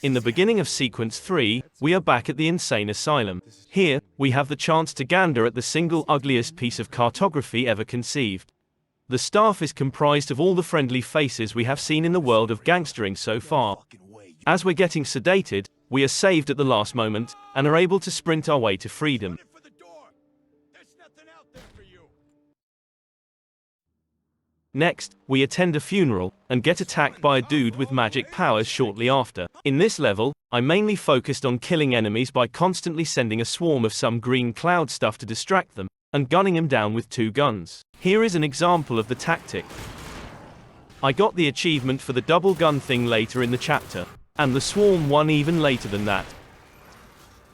In the beginning of Sequence 3, we are back at the Insane Asylum. Here, we have the chance to gander at the single ugliest piece of cartography ever conceived. The staff is comprised of all the friendly faces we have seen in the world of gangstering so far. As we're getting sedated, we are saved at the last moment, and are able to sprint our way to freedom. Next, we attend a funeral, and get attacked by a dude with magic powers shortly after. In this level, I mainly focused on killing enemies by constantly sending a swarm of some green cloud stuff to distract them, and gunning him down with 2 guns. Here is an example of the tactic. I got the achievement for the double gun thing later in the chapter, and the swarm one even later than that.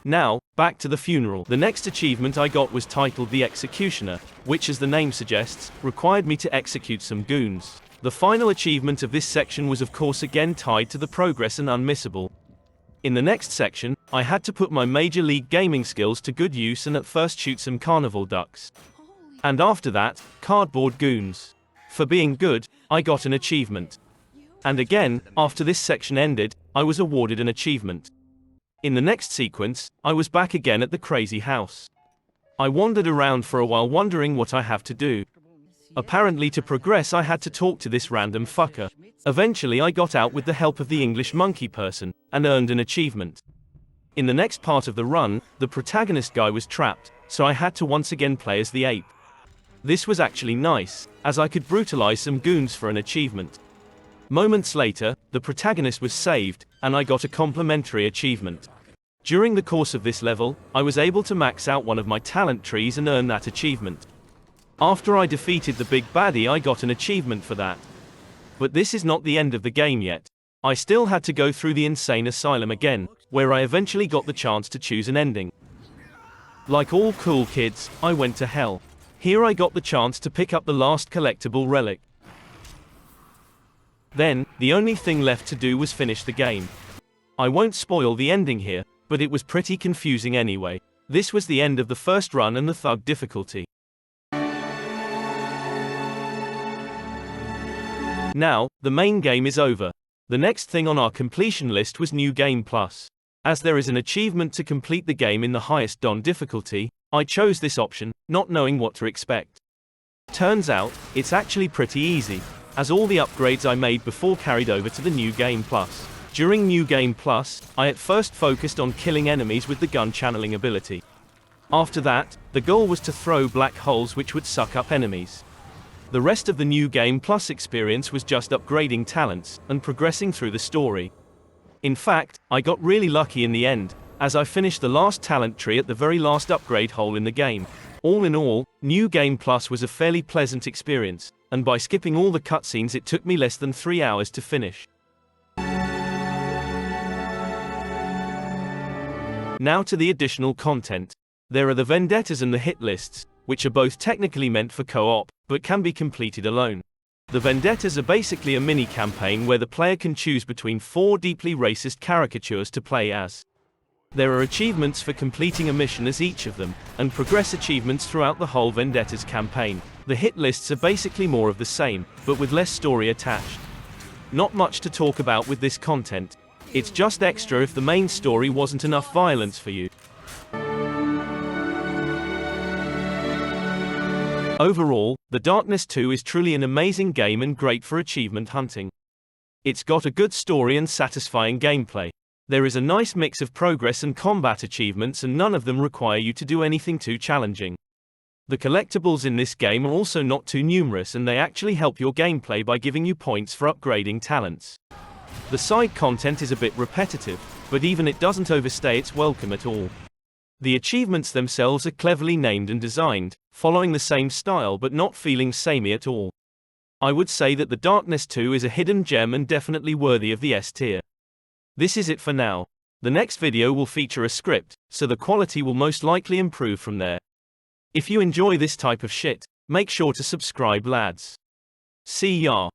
Now, back to the funeral. The next achievement I got was titled The Executioner, which as the name suggests, required me to execute some goons. The final achievement of this section was of course again tied to the progress and unmissable. In the next section, I had to put my Major League gaming skills to good use and at first shoot some carnival ducks. And after that, cardboard goons. For being good, I got an achievement. And again, after this section ended, I was awarded an achievement. In the next sequence, I was back again at the crazy house. I wandered around for a while wondering what I have to do. Apparently to progress I had to talk to this random fucker. Eventually I got out with the help of the English monkey person, and earned an achievement. In the next part of the run, the protagonist guy was trapped, so I had to once again play as the ape. This was actually nice, as I could brutalize some goons for an achievement. Moments later, the protagonist was saved, and I got a complimentary achievement. During the course of this level, I was able to max out one of my talent trees and earn that achievement. After I defeated the big baddie I got an achievement for that. But this is not the end of the game yet. I still had to go through the Insane Asylum again, where I eventually got the chance to choose an ending. Like all cool kids, I went to hell. Here I got the chance to pick up the last collectible relic. Then, the only thing left to do was finish the game. I won't spoil the ending here, but it was pretty confusing anyway. This was the end of the first run and the thug difficulty. Now, the main game is over. The next thing on our completion list was New Game Plus. As there is an achievement to complete the game in the highest Don difficulty, I chose this option, not knowing what to expect. Turns out, it's actually pretty easy, as all the upgrades I made before carried over to the New Game Plus. During New Game Plus, I at first focused on killing enemies with the gun channeling ability. After that, the goal was to throw black holes which would suck up enemies. The rest of the New Game Plus experience was just upgrading talents, and progressing through the story. In fact, I got really lucky in the end, as I finished the last talent tree at the very last upgrade hole in the game. All in all, New Game Plus was a fairly pleasant experience, and by skipping all the cutscenes it took me less than 3 hours to finish. Now to the additional content. There are the vendettas and the hit lists, which are both technically meant for co-op, but can be completed alone. The vendettas are basically a mini-campaign where the player can choose between 4 deeply racist caricatures to play as. There are achievements for completing a mission as each of them, and progress achievements throughout the whole vendettas campaign. The hit lists are basically more of the same, but with less story attached. Not much to talk about with this content. It's just extra if the main story wasn't enough violence for you. Overall, The Darkness 2 is truly an amazing game and great for achievement hunting. It's got a good story and satisfying gameplay. There is a nice mix of progress and combat achievements and none of them require you to do anything too challenging. The collectibles in this game are also not too numerous and they actually help your gameplay by giving you points for upgrading talents. The side content is a bit repetitive, but even it doesn't overstay its welcome at all. The achievements themselves are cleverly named and designed, following the same style but not feeling samey at all. I would say that The Darkness 2 is a hidden gem and definitely worthy of the S tier. This is it for now. The next video will feature a script, so the quality will most likely improve from there. If you enjoy this type of shit, make sure to subscribe lads. See ya.